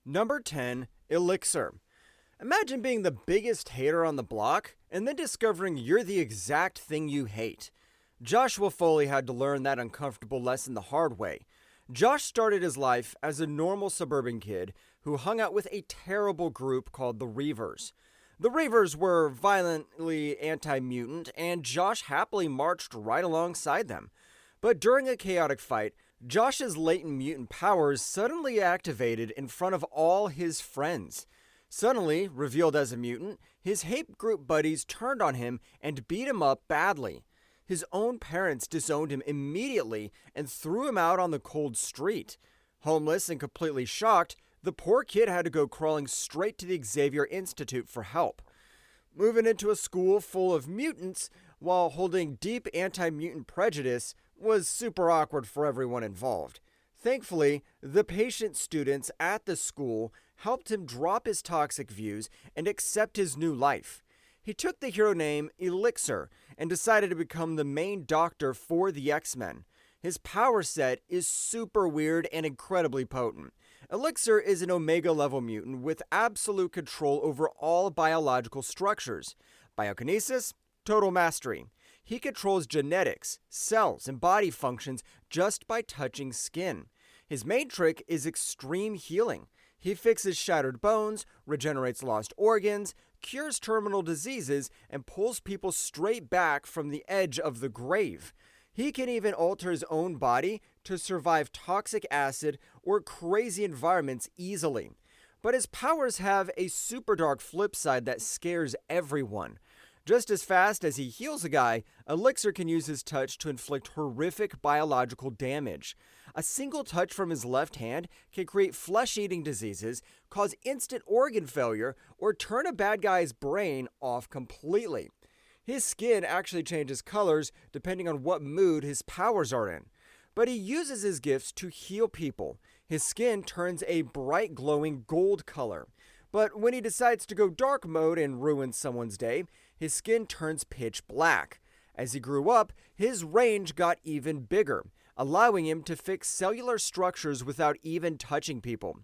Number 10, Elixir. Imagine being the biggest hater on the block and then discovering you're the exact thing you hate. Joshua Foley had to learn that uncomfortable lesson the hard way. Josh started his life as a normal suburban kid who hung out with a terrible group called the Reavers. The Reavers were violently anti-mutant, and Josh happily marched right alongside them. But during a chaotic fight, Josh's latent mutant powers suddenly activated in front of all his friends. Suddenly, revealed as a mutant, his hate group buddies turned on him and beat him up badly. His own parents disowned him immediately and threw him out on the cold street. Homeless and completely shocked, the poor kid had to go crawling straight to the Xavier Institute for help. Moving into a school full of mutants while holding deep anti-mutant prejudice was super awkward for everyone involved. Thankfully, the patient students at the school helped him drop his toxic views and accept his new life. He took the hero name Elixir and decided to become the main doctor for the X-Men. His power set is super weird and incredibly potent. Elixir is an Omega-level mutant with absolute control over all biological structures. Biokinesis, total mastery. He controls genetics, cells, and body functions just by touching skin. His main trick is extreme healing. He fixes shattered bones, regenerates lost organs, cures terminal diseases, and pulls people straight back from the edge of the grave. He can even alter his own body to survive toxic acid or crazy environments easily. But his powers have a super dark flip side that scares everyone. Just as fast as he heals a guy, Elixir can use his touch to inflict horrific biological damage. A single touch from his left hand can create flesh-eating diseases, cause instant organ failure, or turn a bad guy's brain off completely. His skin actually changes colors depending on what mood his powers are in. But he uses his gifts to heal people. His skin turns a bright glowing gold color. But when he decides to go dark mode and ruin someone's day, his skin turns pitch black. As he grew up, his range got even bigger, allowing him to fix cellular structures without even touching people.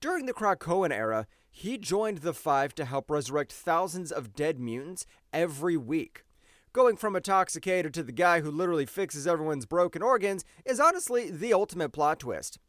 During the Krakoan era, he joined the Five to help resurrect thousands of dead mutants every week. Going from a toxicator to the guy who literally fixes everyone's broken organs is honestly the ultimate plot twist.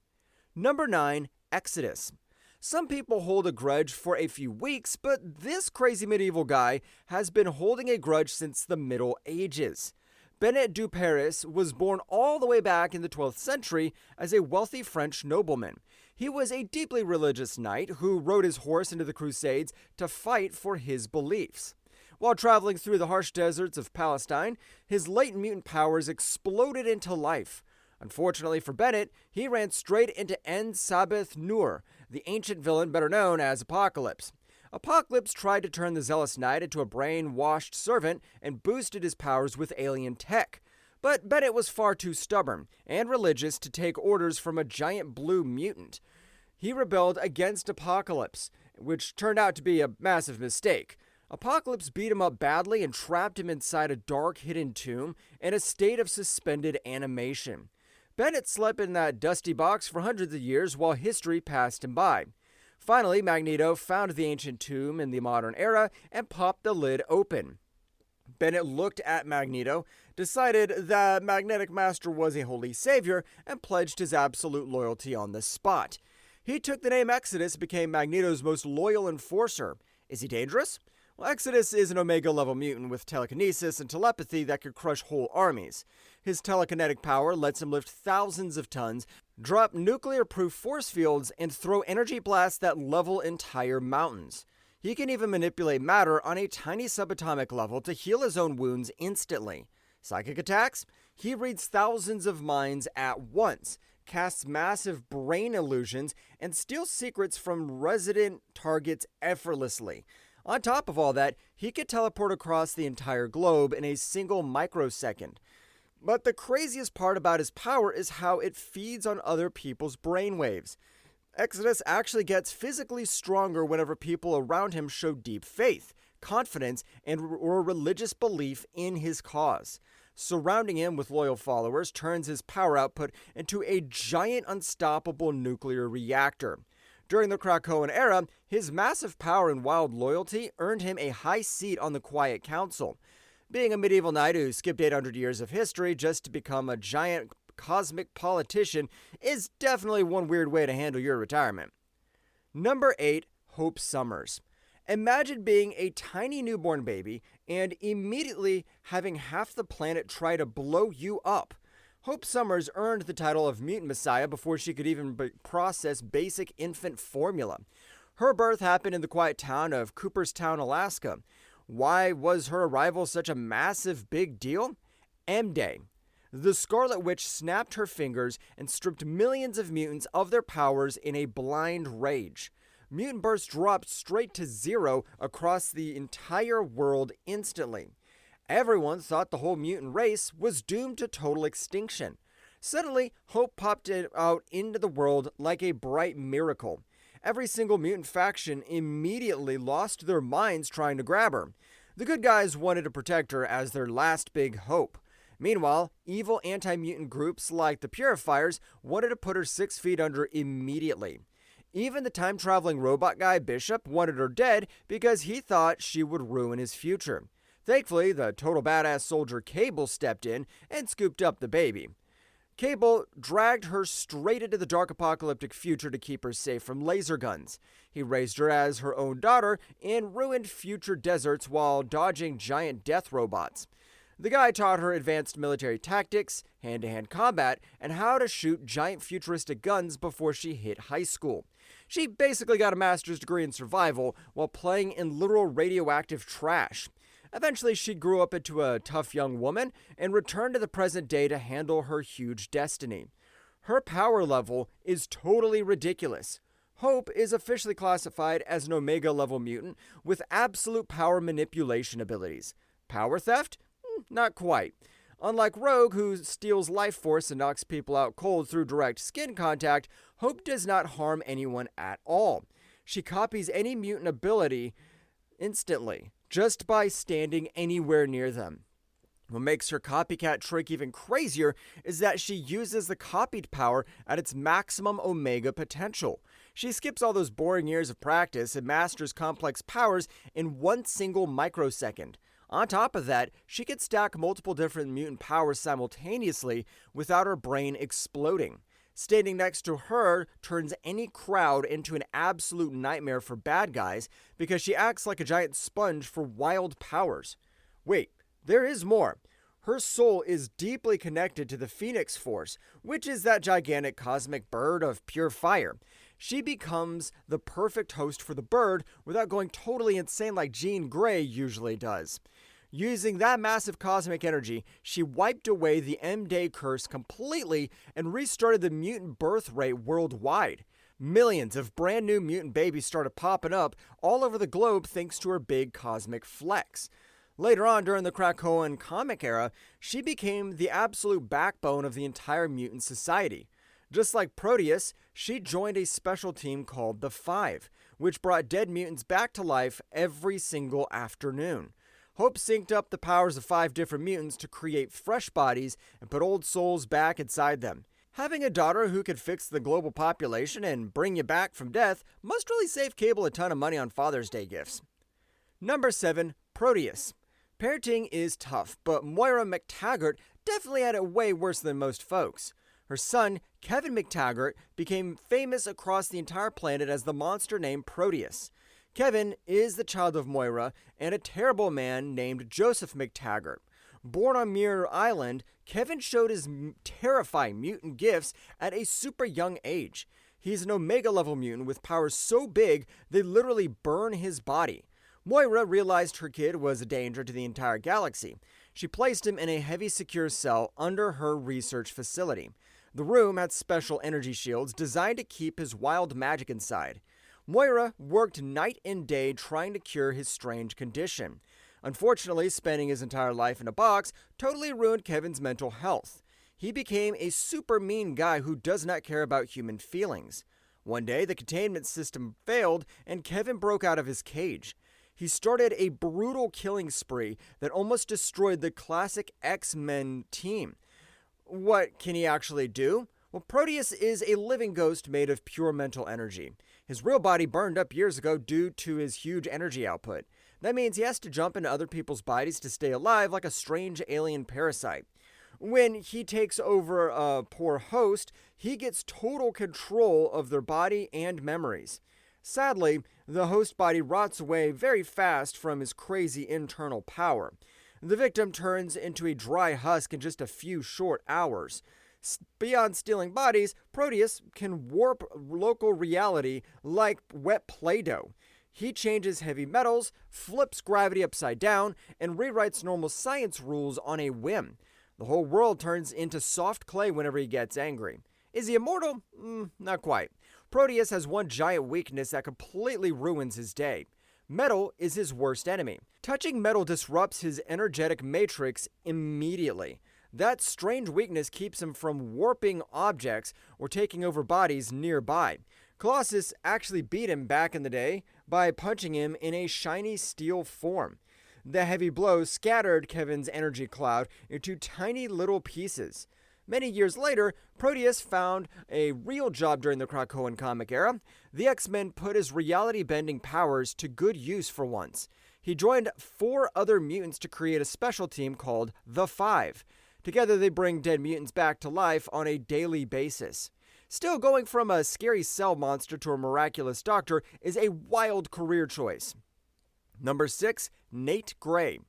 Number 9, Exodus. Some people hold a grudge for a few weeks, but this crazy medieval guy has been holding a grudge since the Middle Ages. Bennett du Paris was born all the way back in the 12th century as a wealthy French nobleman. He was a deeply religious knight who rode his horse into the Crusades to fight for his beliefs. While traveling through the harsh deserts of Palestine, his latent mutant powers exploded into life. Unfortunately for Bennett, he ran straight into En-Sabbath Nur, the ancient villain better known as Apocalypse. Apocalypse tried to turn the zealous knight into a brainwashed servant and boosted his powers with alien tech. But Bennett was far too stubborn and religious to take orders from a giant blue mutant. He rebelled against Apocalypse, which turned out to be a massive mistake. Apocalypse beat him up badly and trapped him inside a dark hidden tomb in a state of suspended animation. Bennett slept in that dusty box for hundreds of years while history passed him by. Finally, Magneto found the ancient tomb in the modern era and popped the lid open. Bennett looked at Magneto, decided that Magnetic Master was a holy savior, and pledged his absolute loyalty on the spot. He took the name Exodus and became Magneto's most loyal enforcer. Is he dangerous? Well, Exodus is an Omega-level mutant with telekinesis and telepathy that could crush whole armies. His telekinetic power lets him lift thousands of tons, drop nuclear-proof force fields, and throw energy blasts that level entire mountains. He can even manipulate matter on a tiny subatomic level to heal his own wounds instantly. Psychic attacks? He reads thousands of minds at once, casts massive brain illusions, and steals secrets from resident targets effortlessly. On top of all that, he could teleport across the entire globe in a single microsecond. But the craziest part about his power is how it feeds on other people's brainwaves. Exodus actually gets physically stronger whenever people around him show deep faith, confidence, or religious belief in his cause. Surrounding him with loyal followers turns his power output into a giant unstoppable nuclear reactor. During the Krakoan era, his massive power and wild loyalty earned him a high seat on the Quiet Council. Being a medieval knight who skipped 800 years of history just to become a giant cosmic politician is definitely one weird way to handle your retirement. Number 8, Hope Summers. Imagine being a tiny newborn baby and immediately having half the planet try to blow you up. Hope Summers earned the title of Mutant Messiah before she could even process basic infant formula. Her birth happened in the quiet town of Cooperstown, Alaska. Why was her arrival such a massive big deal? M-Day. The Scarlet Witch snapped her fingers and stripped millions of mutants of their powers in a blind rage. Mutant births dropped straight to 0 across the entire world instantly. Everyone thought the whole mutant race was doomed to total extinction. Suddenly, hope popped out into the world like a bright miracle. Every single mutant faction immediately lost their minds trying to grab her. The good guys wanted to protect her as their last big hope. Meanwhile, evil anti-mutant groups like the Purifiers wanted to put her 6 feet under immediately. Even the time-traveling robot guy Bishop wanted her dead because he thought she would ruin his future. Thankfully, the total badass soldier Cable stepped in and scooped up the baby. Cable dragged her straight into the dark apocalyptic future to keep her safe from laser guns. He raised her as her own daughter and ruined future deserts while dodging giant death robots. The guy taught her advanced military tactics, hand-to-hand combat, and how to shoot giant futuristic guns before she hit high school. She basically got a master's degree in survival while playing in literal radioactive trash. Eventually, she grew up into a tough young woman and returned to the present day to handle her huge destiny. Her power level is totally ridiculous. Hope is officially classified as an Omega-level mutant with absolute power manipulation abilities. Power theft? Not quite. Unlike Rogue, who steals life force and knocks people out cold through direct skin contact, Hope does not harm anyone at all. She copies any mutant ability instantly, just by standing anywhere near them. What makes her copycat trick even crazier is that she uses the copied power at its maximum Omega potential. She skips all those boring years of practice and masters complex powers in one single microsecond. On top of that, she could stack multiple different mutant powers simultaneously without her brain exploding. Standing next to her turns any crowd into an absolute nightmare for bad guys because she acts like a giant sponge for wild powers. Wait, there is more. Her soul is deeply connected to the Phoenix Force, which is that gigantic cosmic bird of pure fire. She becomes the perfect host for the bird without going totally insane like Jean Grey usually does. Using that massive cosmic energy, she wiped away the M-Day curse completely and restarted the mutant birth rate worldwide. Millions of brand new mutant babies started popping up all over the globe thanks to her big cosmic flex. Later on, during the Krakoan comic era, she became the absolute backbone of the entire mutant society. Just like Proteus, she joined a special team called the Five, which brought dead mutants back to life every single afternoon. Hope synced up the powers of 5 different mutants to create fresh bodies and put old souls back inside them. Having a daughter who could fix the global population and bring you back from death must really save Cable a ton of money on Father's Day gifts. Number 7, Proteus. Parenting is tough, but Moira McTaggart definitely had it way worse than most folks. Her son, Kevin McTaggart, became famous across the entire planet as the monster named Proteus. Kevin is the child of Moira and a terrible man named Joseph McTaggart. Born on Muir Island, Kevin showed his terrifying mutant gifts at a super young age. He's an Omega-level mutant with powers so big they literally burn his body. Moira realized her kid was a danger to the entire galaxy. She placed him in a heavy secure cell under her research facility. The room had special energy shields designed to keep his wild magic inside. Moira worked night and day trying to cure his strange condition. Unfortunately, spending his entire life in a box totally ruined Kevin's mental health. He became a super mean guy who does not care about human feelings. One day, the containment system failed and Kevin broke out of his cage. He started a brutal killing spree that almost destroyed the classic X-Men team. What can he actually do? Well, Proteus is a living ghost made of pure mental energy. His real body burned up years ago due to his huge energy output. That means he has to jump into other people's bodies to stay alive like a strange alien parasite. When he takes over a poor host, he gets total control of their body and memories. Sadly, the host body rots away very fast from his crazy internal power. The victim turns into a dry husk in just a few short hours. Beyond stealing bodies, Proteus can warp local reality like wet Play-Doh. He changes heavy metals, flips gravity upside down, and rewrites normal science rules on a whim. The whole world turns into soft clay whenever he gets angry. Is he immortal? Not quite. Proteus has one giant weakness that completely ruins his day. Metal is his worst enemy. Touching metal disrupts his energetic matrix immediately. That strange weakness keeps him from warping objects or taking over bodies nearby. Colossus actually beat him back in the day by punching him in a shiny steel form. The heavy blows scattered Kevin's energy cloud into tiny little pieces. Many years later, Proteus found a real job during the Krakoan comic era. The Xmen put his reality-bending powers to good use for once. He joined 4 other mutants to create a special team called The Five. Together, they bring dead mutants back to life on a daily basis. Still, going from a scary cell monster to a miraculous doctor is a wild career choice. Number 6, Nate Gray.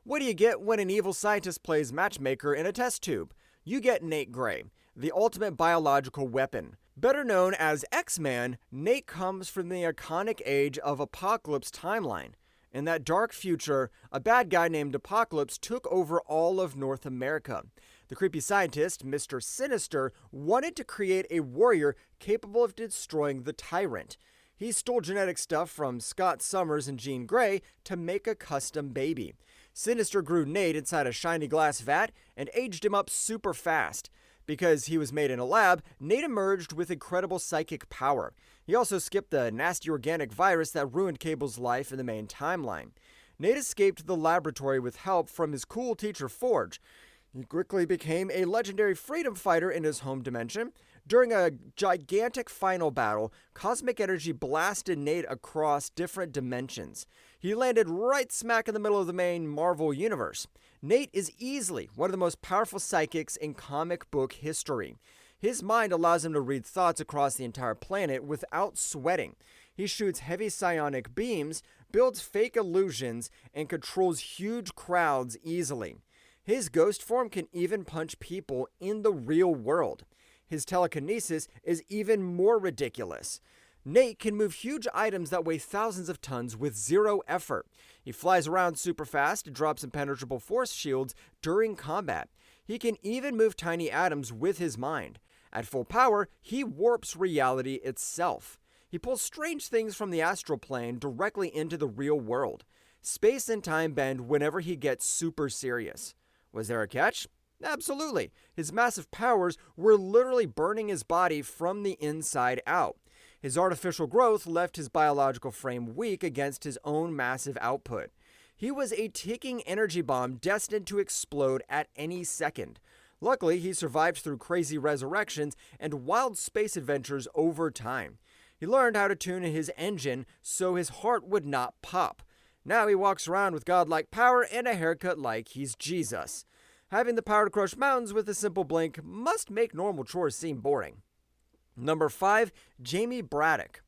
What do you get when an evil scientist plays matchmaker in a test tube? You get Nate Gray, the ultimate biological weapon. Better known as X-Man, Nate comes from the iconic Age of Apocalypse timeline. In that dark future, a bad guy named Apocalypse took over all of North America. The creepy scientist, Mr. Sinister, wanted to create a warrior capable of destroying the tyrant. He stole genetic stuff from Scott Summers and Jean Grey to make a custom baby. Sinister grew Nate inside a shiny glass vat and aged him up super fast. Because he was made in a lab, Nate emerged with incredible psychic power. He also skipped the nasty organic virus that ruined Cable's life in the main timeline. Nate escaped the laboratory with help from his cool teacher Forge. He quickly became a legendary freedom fighter in his home dimension. During a gigantic final battle, cosmic energy blasted Nate across different dimensions. He landed right smack in the middle of the main Marvel universe. Nate is easily one of the most powerful psychics in comic book history. His mind allows him to read thoughts across the entire planet without sweating. He shoots heavy psionic beams, builds fake illusions, and controls huge crowds easily. His ghost form can even punch people in the real world. His telekinesis is even more ridiculous. Nate can move huge items that weigh thousands of tons with zero effort. He flies around super fast and drops impenetrable force shields during combat. He can even move tiny atoms with his mind. At full power, he warps reality itself. He pulls strange things from the astral plane directly into the real world. Space and time bend whenever he gets super serious. Was there a catch? Absolutely. His massive powers were literally burning his body from the inside out. His artificial growth left his biological frame weak against his own massive output. He was a ticking energy bomb destined to explode at any second. Luckily, he survived through crazy resurrections and wild space adventures over time. He learned how to tune his engine so his heart would not pop. Now he walks around with godlike power and a haircut like he's Jesus. Having the power to crush mountains with a simple blink must make normal chores seem boring. Number 5, Jaime Braddock.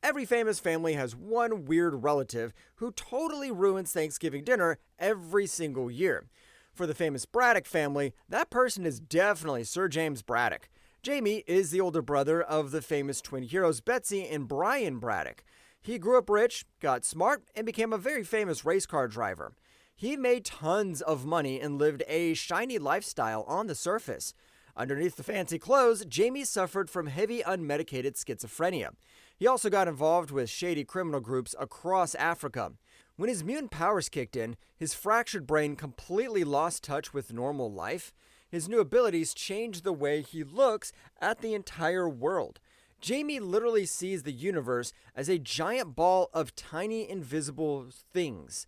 Every famous family has one weird relative who totally ruins Thanksgiving dinner every single year. For the famous Braddock family, that person is definitely Sir James Braddock. Jaime is the older brother of the famous twin heroes Betsy and Brian Braddock. He grew up rich, got smart, and became a very famous race car driver. He made tons of money and lived a shiny lifestyle on the surface. Underneath the fancy clothes, Jaime suffered from heavy unmedicated schizophrenia. He also got involved with shady criminal groups across Africa. When his mutant powers kicked in, his fractured brain completely lost touch with normal life. His new abilities changed the way he looks at the entire world. Jaime literally sees the universe as a giant ball of tiny invisible things.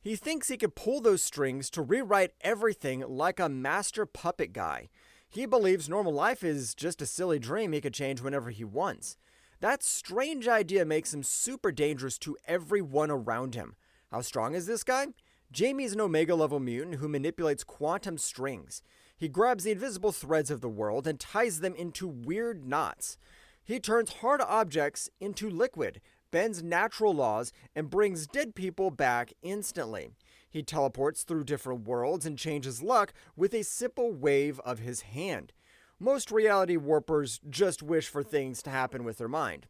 He thinks he could pull those strings to rewrite everything like a master puppet guy. He believes normal life is just a silly dream he could change whenever he wants. That strange idea makes him super dangerous to everyone around him. How strong is this guy? Jaime is an Omega-level mutant who manipulates quantum strings. He grabs the invisible threads of the world and ties them into weird knots. He turns hard objects into liquid, bends natural laws, and brings dead people back instantly. He teleports through different worlds and changes luck with a simple wave of his hand. Most reality warpers just wish for things to happen with their mind.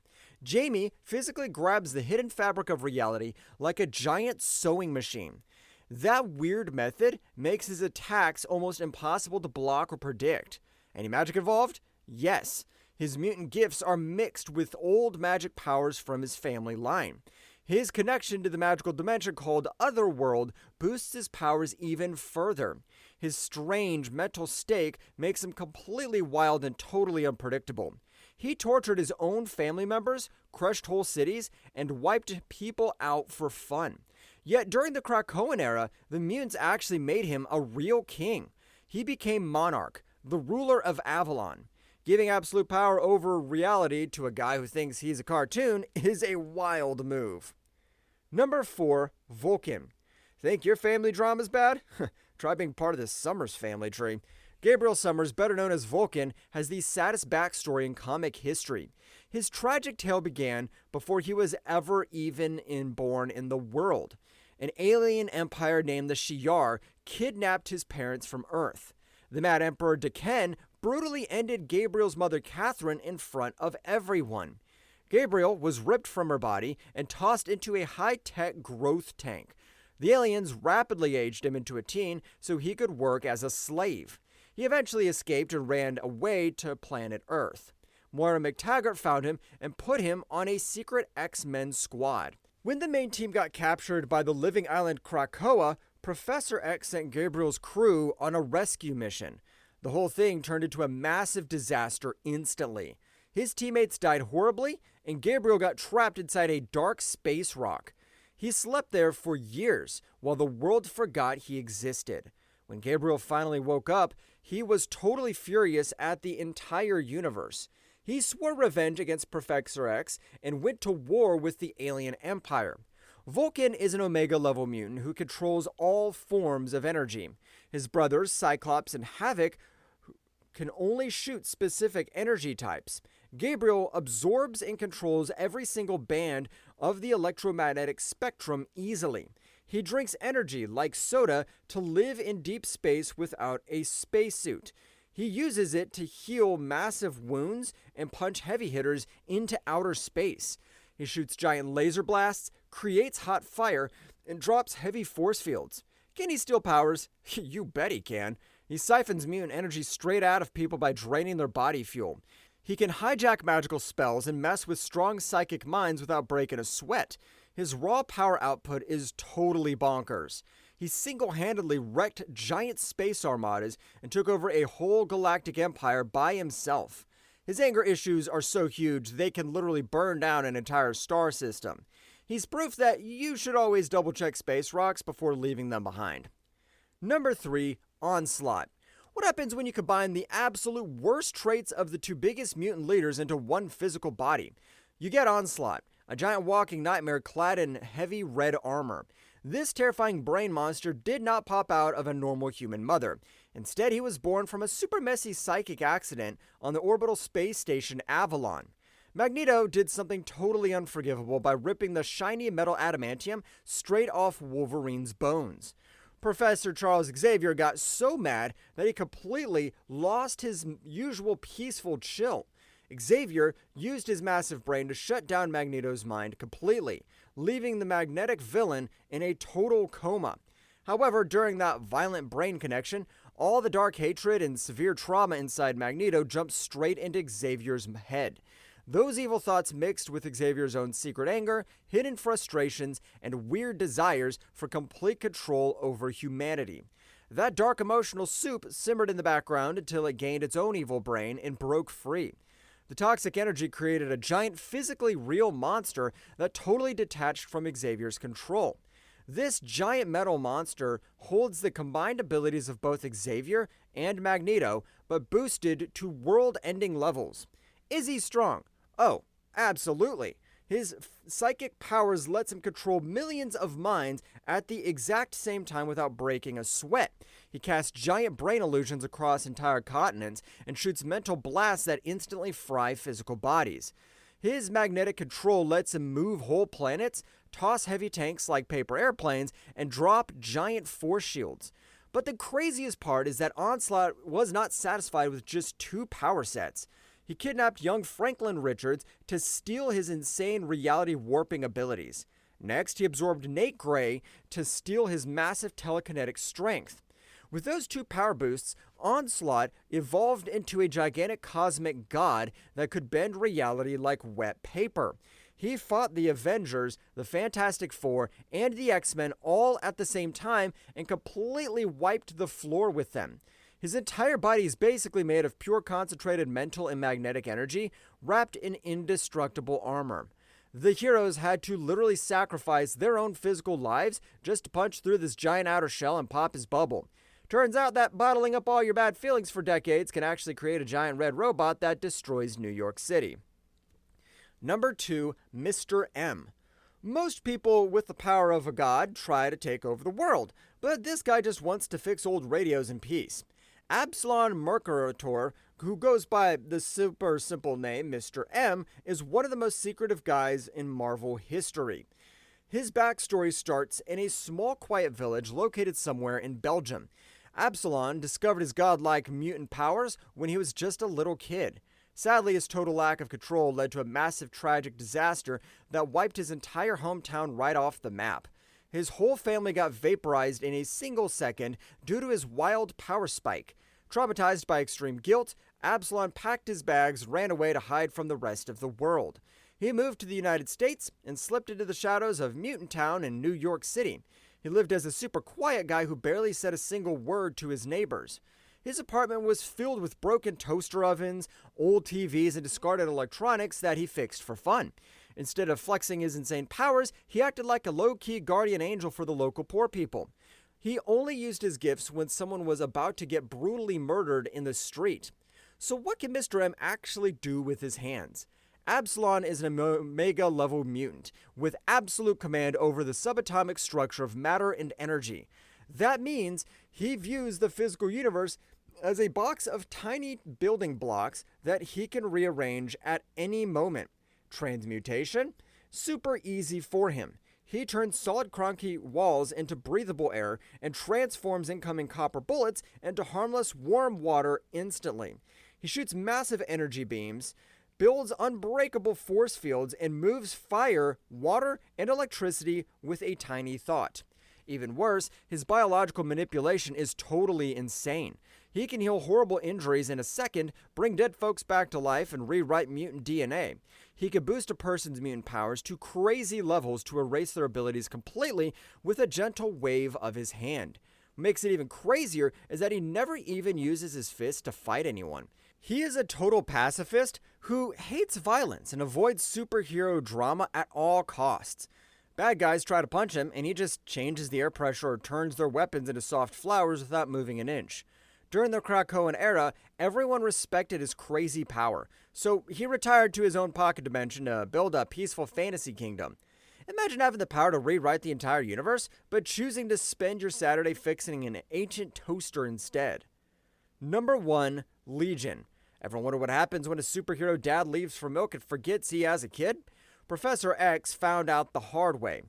Jaime physically grabs the hidden fabric of reality like a giant sewing machine. That weird method makes his attacks almost impossible to block or predict. Any magic involved? Yes. His mutant gifts are mixed with old magic powers from his family line. His connection to the magical dimension called Otherworld boosts his powers even further. His strange mental state makes him completely wild and totally unpredictable. He tortured his own family members, crushed whole cities, and wiped people out for fun. Yet during the Krakoan era, the mutants actually made him a real king. He became monarch, the ruler of Avalon. Giving absolute power over reality to a guy who thinks he's a cartoon is a wild move. Number 4, Vulcan. Think your family drama's bad? Try being part of the Summers family tree. Gabriel Summers, better known as Vulcan, has the saddest backstory in comic history. His tragic tale began before he was ever even born in the world. An alien empire named the Shi'ar kidnapped his parents from Earth. The Mad Emperor Daken brutally ended Gabriel's mother Catherine in front of everyone. Gabriel was ripped from her body and tossed into a high-tech growth tank. The aliens rapidly aged him into a teen so he could work as a slave. He eventually escaped and ran away to planet Earth. Moira McTaggart found him and put him on a secret X-Men squad. When the main team got captured by the living island Krakoa, Professor X sent Gabriel's crew on a rescue mission. The whole thing turned into a massive disaster instantly. His teammates died horribly, and Gabriel got trapped inside a dark space rock. He slept there for years, while the world forgot he existed. When Gabriel finally woke up, he was totally furious at the entire universe. He swore revenge against Professor X and went to war with the alien empire. Vulcan is an Omega-level mutant who controls all forms of energy. His brothers, Cyclops and Havoc, can only shoot specific energy types. Gabriel absorbs and controls every single band of the electromagnetic spectrum easily. He drinks energy like soda to live in deep space without a spacesuit. He uses it to heal massive wounds and punch heavy hitters into outer space. He shoots giant laser blasts, creates hot fire, and drops heavy force fields. Can he steal powers? You bet he can. He siphons mutant energy straight out of people by draining their body fuel. He can hijack magical spells and mess with strong psychic minds without breaking a sweat. His raw power output is totally bonkers. He single-handedly wrecked giant space armadas and took over a whole galactic empire by himself. His anger issues are so huge they can literally burn down an entire star system. He's proof that you should always double-check space rocks before leaving them behind. Number 3, Onslaught. What happens when you combine the absolute worst traits of the two biggest mutant leaders into one physical body? You get Onslaught, a giant walking nightmare clad in heavy red armor. This terrifying brain monster did not pop out of a normal human mother. Instead, he was born from a super messy psychic accident on the orbital space station Avalon. Magneto did something totally unforgivable by ripping the shiny metal adamantium straight off Wolverine's bones. Professor Charles Xavier got so mad that he completely lost his usual peaceful chill. Xavier used his massive brain to shut down Magneto's mind completely, leaving the magnetic villain in a total coma. However, during that violent brain connection, all the dark hatred and severe trauma inside Magneto jumped straight into Xavier's head. Those evil thoughts mixed with Xavier's own secret anger, hidden frustrations, and weird desires for complete control over humanity. That dark emotional soup simmered in the background until it gained its own evil brain and broke free. The toxic energy created a giant physically real monster that totally detached from Xavier's control. This giant metal monster holds the combined abilities of both Xavier and Magneto, but boosted to world-ending levels. Is he strong? Oh, Absolutely. His psychic powers lets him control millions of minds at the exact same time without breaking a sweat. He casts giant brain illusions across entire continents and shoots mental blasts that instantly fry physical bodies. His magnetic control lets him move whole planets, toss heavy tanks like paper airplanes, and drop giant force shields. But the craziest part is that Onslaught was not satisfied with just 2 power sets. He kidnapped young Franklin Richards to steal his insane reality warping abilities. Next, he absorbed Nate Gray to steal his massive telekinetic strength. With those 2 power boosts, Onslaught evolved into a gigantic cosmic god that could bend reality like wet paper. He fought the Avengers, the Fantastic Four, and the X-Men all at the same time and completely wiped the floor with them. His entire body is basically made of pure concentrated mental and magnetic energy, wrapped in indestructible armor. The heroes had to literally sacrifice their own physical lives just to punch through this giant outer shell and pop his bubble. Turns out that bottling up all your bad feelings for decades can actually create a giant red robot that destroys New York City. Number 2, Mr. M. Most people with the power of a god try to take over the world, but this guy just wants to fix old radios in peace. Absalon Mercurator, who goes by the super simple name Mr. M, is one of the most secretive guys in Marvel history. His backstory starts in a small quiet village located somewhere in Belgium. Absalon discovered his godlike mutant powers when he was just a little kid. Sadly, his total lack of control led to a massive tragic disaster that wiped his entire hometown right off the map. His whole family got vaporized in a single second due to his wild power spike. Traumatized by extreme guilt, Absalon packed his bags and ran away to hide from the rest of the world. He moved to the United States and slipped into the shadows of Mutant Town in New York City. He lived as a super quiet guy who barely said a single word to his neighbors. His apartment was filled with broken toaster ovens, old TVs, and discarded electronics that he fixed for fun. Instead of flexing his insane powers, he acted like a low-key guardian angel for the local poor people. He only used his gifts when someone was about to get brutally murdered in the street. So what can Mr. M actually do with his hands? Absalon is an Omega-level mutant, with absolute command over the subatomic structure of matter and energy. That means he views the physical universe as a box of tiny building blocks that he can rearrange at any moment. Transmutation? Super easy for him. He turns solid concrete walls into breathable air and transforms incoming copper bullets into harmless warm water instantly. He shoots massive energy beams, builds unbreakable force fields, and moves fire, water, and electricity with a tiny thought. Even worse, his biological manipulation is totally insane. He can heal horrible injuries in a second, bring dead folks back to life, and rewrite mutant DNA. He can boost a person's mutant powers to crazy levels to erase their abilities completely with a gentle wave of his hand. What makes it even crazier is that he never even uses his fists to fight anyone. He is a total pacifist who hates violence and avoids superhero drama at all costs. Bad guys try to punch him, and he just changes the air pressure or turns their weapons into soft flowers without moving an inch. During the Krakoan era, everyone respected his crazy power, so he retired to his own pocket dimension to build a peaceful fantasy kingdom. Imagine having the power to rewrite the entire universe, but choosing to spend your Saturday fixing an ancient toaster instead. Number 1, Legion. Ever wonder what happens when a superhero dad leaves for milk and forgets he has a kid? Professor X found out the hard way.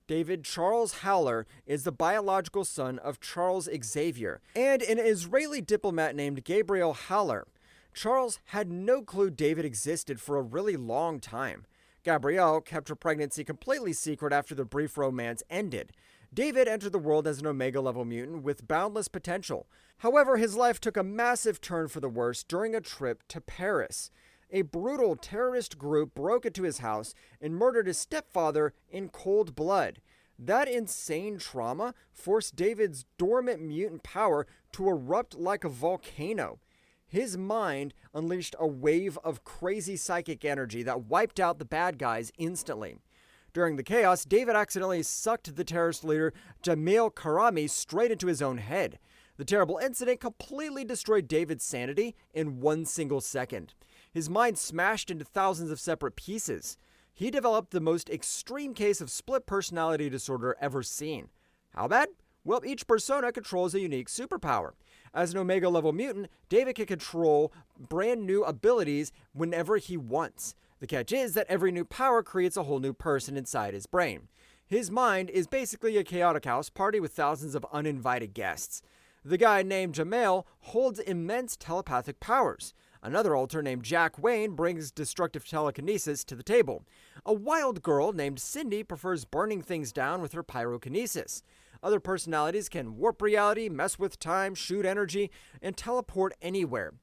David Charles Haller is the biological son of Charles Xavier and an Israeli diplomat named Gabriel Haller. Charles had no clue David existed for a really long time. Gabrielle kept her pregnancy completely secret after the brief romance ended. David entered the world as an Omega-level mutant with boundless potential. However, his life took a massive turn for the worse during a trip to Paris. A brutal terrorist group broke into his house and murdered his stepfather in cold blood. That insane trauma forced David's dormant mutant power to erupt like a volcano. His mind unleashed a wave of crazy psychic energy that wiped out the bad guys instantly. During the chaos, David accidentally sucked the terrorist leader Jamil Karami straight into his own head. The terrible incident completely destroyed David's sanity in one single second. his mind smashed into thousands of separate pieces. He developed the most extreme case of split personality disorder ever seen. How bad? Well, each persona controls a unique superpower. As an Omega-level mutant, David can control brand new abilities whenever he wants. The catch is that every new power creates a whole new person inside his brain. His mind is basically a chaotic house party with thousands of uninvited guests. The guy named Jamal holds immense telepathic powers. Another alter named Jack Wayne brings destructive telekinesis to the table. A wild girl named Cindy prefers burning things down with her pyrokinesis. Other personalities can warp reality, mess with time, shoot energy, and teleport anywhere.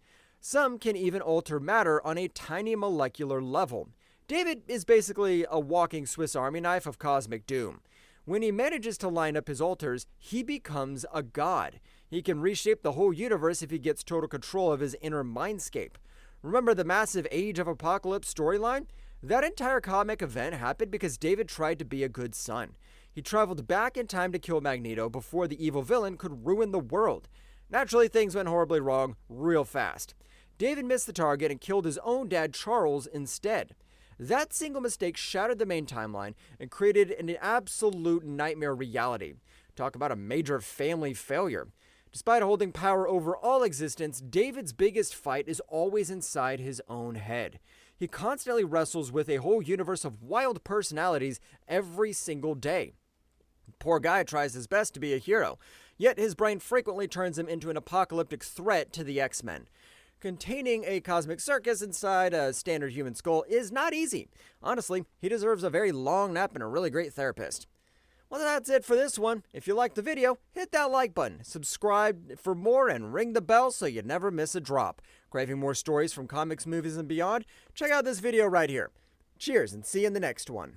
Some can even alter matter on a tiny molecular level. David is basically a walking Swiss Army knife of cosmic doom. When he manages to line up his alters, he becomes a god. He can reshape the whole universe if he gets total control of his inner mindscape. Remember the massive Age of Apocalypse storyline? That entire comic event happened because David tried to be a good son. He traveled back in time to kill Magneto before the evil villain could ruin the world. Naturally, things went horribly wrong real fast. David missed the target and killed his own dad, Charles, instead. That single mistake shattered the main timeline and created an absolute nightmare reality. Talk about a major family failure. Despite holding power over all existence, David's biggest fight is always inside his own head. He constantly wrestles with a whole universe of wild personalities every single day. Poor guy tries his best to be a hero, yet his brain frequently turns him into an apocalyptic threat to the X-Men. Containing a cosmic circus inside a standard human skull is not easy. Honestly, he deserves a very long nap and a really great therapist. Well, that's it for this one. If you liked the video, hit that like button, subscribe for more, and ring the bell so you never miss a drop. Craving more stories from comics, movies, and beyond? Check out this video right here. Cheers, and see you in the next one.